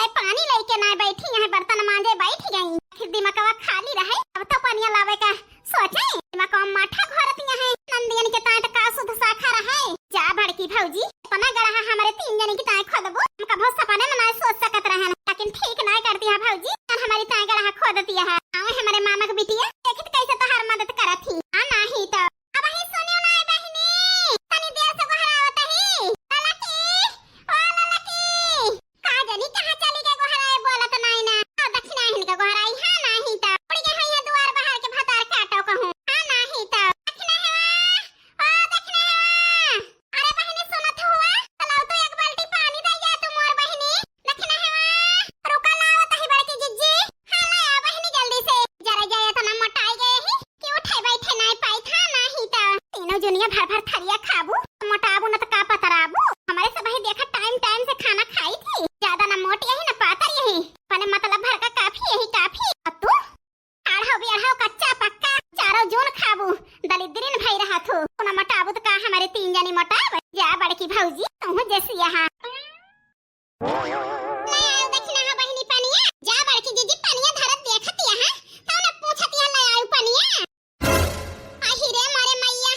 जाए पानी लेके ना बैठी यहाँ बर्तन मांजे बैठ गई। फिर दिमागवा खाली रहे अब तो पानी लावे का सोचे दिमागवा माठा घोरत है नंदियन के ताए का शुद्ध साखा रहे। जा बड़की भौजी इतना गड़ा हमारे 3 जने की ताए खोदबो हमका बहुत सपने में ना सोच सकत रहे लेकिन ठीक ना करती है भौजी हमारी ताए गड़ा खोदती है। आवे हमारे मामा के बिटिया देखत कैसे तो हर मदद करत थी आ नहीं तो अब ही सुनियो ना बहिनी तनी देर से गोहरावत ही ललकी ओ ललकी का जानी कहां चली गई गोहराए बोलत नहीं ना आ दक्षिणा हिन का गोहराई हां नहीं तो उड़ गई है द्वार बाहर के भतार काटो कहूं हां नहीं तो दक्षिणा हेवा ओ दक्षिणा हेवा अरे बहिनी सुनत हुआ चलाओ तो एक बाल्टी पानी दे जा तू मोर बहिनी दक्षिणा हेवा रुका लाओ तही बड़की जिज्जी हां ले आ बहिनी जल्दी से जरा जाए तो ना मोटाई गए ही कि उठे बैठे नहीं पाई था नहीं तो तीनों जुनिया भर भर थरिया खाबू मोटाबू न तो का पतराबू हमारे से भाई देखा टाइम से खाना खाई थी ज्यादा ना मोटी यही ना पातर यही पने मतलब भर का काफी यही काफी अब तू आढ़ो बिढ़ो कच्चा पक्का चारों जून खाबू दलिद्रीन भाई रहा थू ना मोटाबू तो का हमारे 3 जनी मोटाब जा बड़की भौजी तू जैसी यहाँ ले आओ दक्षिणा बहिनी पनिया जा बड़की जीजी पनिया धरत देखत यहाँ तो ना पूछत यहाँ ले आऊ पनिया आही रे मारे मैया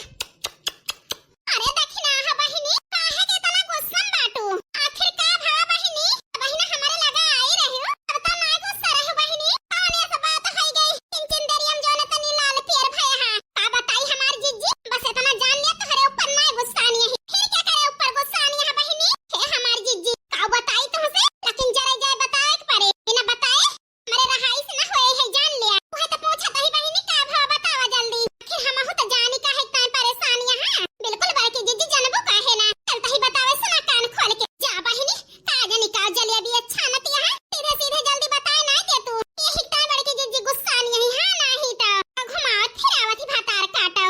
अरे दक्षिणा बहिनी काहे के तना गुस्सा बाटू आखिर का भा बहिनी बहिना हमारे लगा आई रही हो अब तो ना गुस्सा रहे बहिनी पानी से बात हो गई चिन दरियम जोने तनी लाल पियर भया हां का बताई हमार जिज्जी बस इतना जान लिया तोहरे ऊपर ना गुस्सा नहीं है फिर क्या करे ऊपर गुस्सा नहीं है बहिनी हे हमार जिज्जी का बताई तुमसे लेकिन जरा जाए बताए के परे बिना बताए मेरे रहाई से ना होए है जान लिया वह तो पूछत ही बहिनी का भा बतावा जल्दी आखिर हम हो तो जानी का है इतना परेशानी हां बिल्कुल बड़की जिज्जी जानबो काहे ना चलता ही बतावे सुना कान खोल के जा बहिनी का जानी का जलेबी अच्छा नती है सीधे सीधे जल्दी बताए ना के तू यही ता बड़की जिज्जी गुस्सा नहीं है हां नहीं तो घुमावत फिरावत ही भातार काटो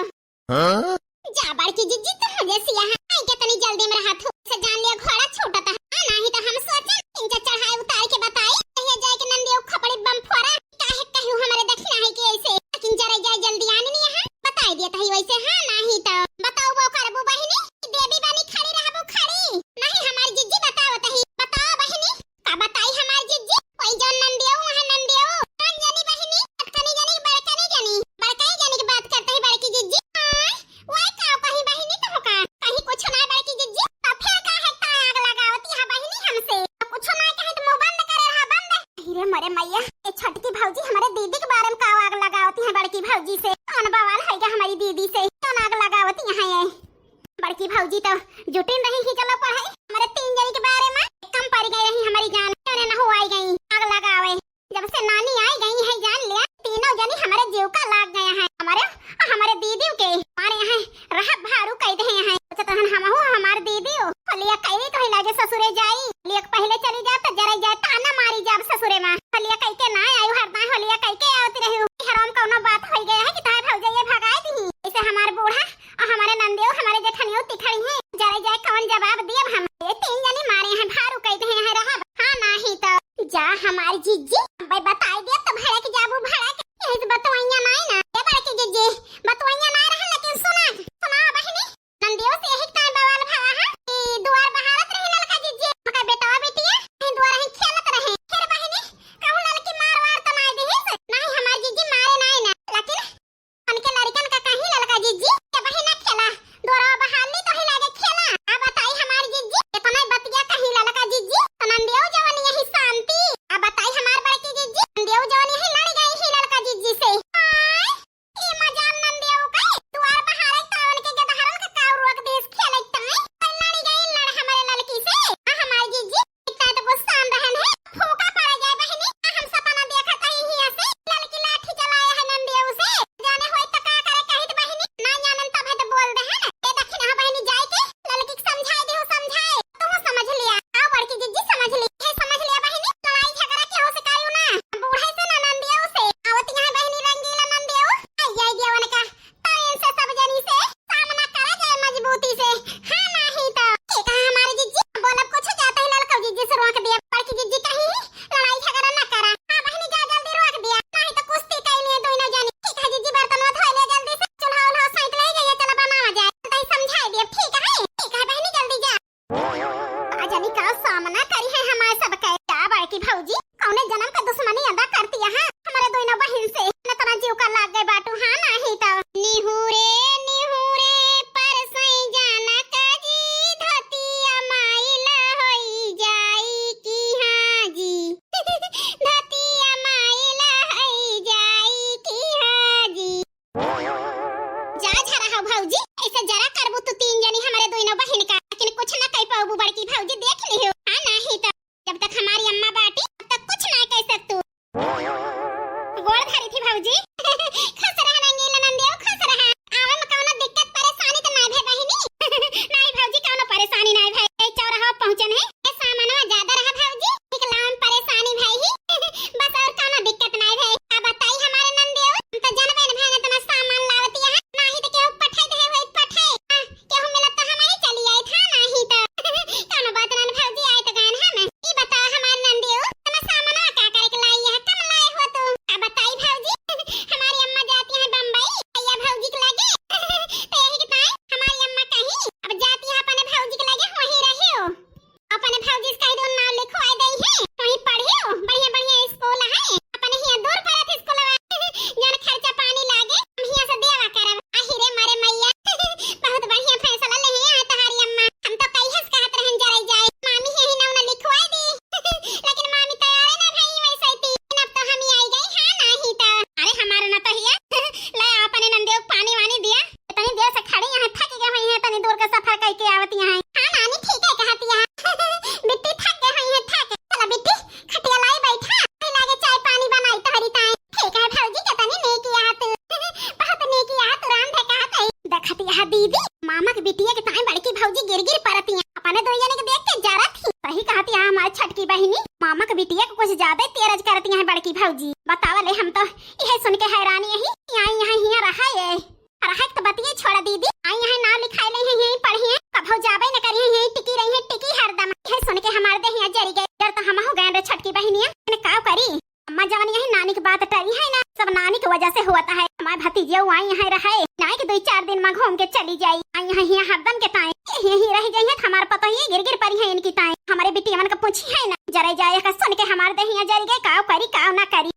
हां जा बड़की जिज्जी तुम जैसी यहाँ आई के तनी जल्दी में रहा थू से जान लिया घोड़ा छोटा था हां नहीं तो हम सोचे इनका चढ़ाई उतार के बताई कहिए जाए के नंदियो खपड़ी बम फोड़ा काहे कहू हमारे दक्षिणा है के ऐसे लेकिन जरा जाए जल्दी आने नहीं यहाँ बताई दिया तही वैसे हां नहीं तो बताओ वो करबू बहिनी कि देवी बनी खड़ी रहबू खड़ी नहीं हमारी जिज्जी बताओ तही बताओ बहिनी का बताई हमारी जिज्जी कोई जन नंदियो वहां नंदियो कौन जानी बहिनी कनी जानी बड़का नहीं जानी की बात करते ही बड़की जिज्जी हां वो का कहीं बहिनी तो का कहीं कुछ ना बड़की जिज्जी तो फिर का है ता आग लगावती है बहिनी हमसे कुछ ना कहे तो मुंह बंद करे रहा बंद हीरे मरे मैया ये छोटकी भौजी हमारे दीदी के बारे में का आग लगावती है बड़की भौजी से कौन बवाल है हमारी दीदी से कौन आग लगावती है ये बड़की भौजी तो जुटिन रही ही चलो पढ़ाई हमारे 3 जनी के बारे में कम पड़ गई रही हमारी जान क्यों ना हो आई गई आग लगावे जब से नानी आई गई है जान लिया तीनों जनी हमारे जीव का लाग गया है हमारे दीदी के हमारे यहाँ रह भारू कह दे हैं तो हम हो हमारे दीदी लिया कही तो लागे ससुरे जाई लिया पहले चली जा तो जरा जाए ताना मारी जाब ससुरे में लिया कह के ना आयु हरदा हो लिया कह के आवती रही हराम कौनो बात हो गया है कि ताए भौजाई भगाई दी इसे हमारे बूढ़ा और हमारे नंदियो हमारे जेठनियो तिखड़ी है जरा जाए कौन जवाब दिए हम हाउ भौजी ऐसे जरा करबू तू तीन जनी हमारे दोनों बहन का, लेकिन कुछ ना कह पाऊ बड़की भौजी देख लियो। हां नहीं तो जब तक हमारी अम्मा बाटी तब तक कुछ ना कह सकतू। गोड़ धरी थी भौजी खुश रह नंगीला नंदेव खुश रह। आवे में कौनो दिक्कत परेशानी तो ना भे बहिनी नहीं भौजी कौनो परेशानी नहीं भाई। ए चौराहा पहुंचन है ए सामानवा ज्यादा रहा भौजी निकलाव में परेशानी भाई ही बस और कौनो दिक्कत नहीं भाई। अब बताई हमारे नंदेव हम तो जानबे न भाई तना सामान लावती है नाही तो केहू पठाई दे होई पठाई केहू मिलत तो हमारी चली आई था नहीं तो कौनो बात ना भौजी आई तो गान हम ई बता हमारे नंदेव तना सामानवा का करे के लाई है कम लाए हो तू। अब बताई भौजी हमारी अम्मा जाती है बम्बई भैया भौजी के लगे तो यही के ताई हमारी अम्मा कहीं अब जाती है अपने भौजी के लगे वहीं रही हो अपने भौजी से कह दो नाम लिखवाई दई है वहीं पढ़ियो बढ़िया बढ़िया स्कूल है अपने हिया दूर पड़त स्कूलवा जन खर्चा पानी लागे हम हिया से देवा करब। आहिरे मारे मैया बहुत बढ़िया फैसला ले है तहारी अम्मा। हम तो कहिस कहत रहन जरे जाए मामी ही ना उना लिखवाई दी लेकिन मामी तैयार ना भई वैसे थी अब तो हम ही आई गई हां नहीं तो अरे हमारे ना तो हिया ले अपने नंदेव पानी वानी दिया इतनी देर से खड़ी यहां थक गई हुई है तनी दूर का सफर करके आवती है। हां नानी ठीक है कहती है बिट्टी थक गई हुई है थक चला बिट्टी खटिया लाई बैठा नहीं लागे चाय पानी बनाई तहरी ताई ठीक है भौजी कितनी नेकी आत बहुत नेकी आत राम भे कहत है देखती है दीदी मामा की बिटिया के ताई बड़की भौजी गिर गिर परती है अपने दो जने के देख के जरा थी सही कहती है हमारी छटकी बहिनी मामा की बिटिया को कुछ ज्यादा तेरज करती है बड़की भौजी। बतावा ले हम तो यह सुन के हैरानी यही यहाँ यहाँ रहा है रहा तो बतिए छोड़ा दीदी आई यहाँ नाम लिखाई ले यही पढ़ी है कभो जाबे न करी यही टिकी रही है टिकी हरदम यह सुन के हमारे देह यहाँ जरी गए डर तो हम हो गए रे छटकी बहिनिया ने का करी अम्मा जवानी यही नानी की बात टरी है ना सब नानी की वजह से हुआ है हमारे भतीजे आई यहाँ रहे नाई के 2-4 दिन में घूम के चली जाई आई यहाँ हरदम के ताए यही रह गई है हमारे पता ही गिर गिर पड़ी है इनकी ताए हमारे बिटिया मन का पूछी है ना जरा जाए सुन के हमारे देह यहाँ जरी गए काव करी काव ना करी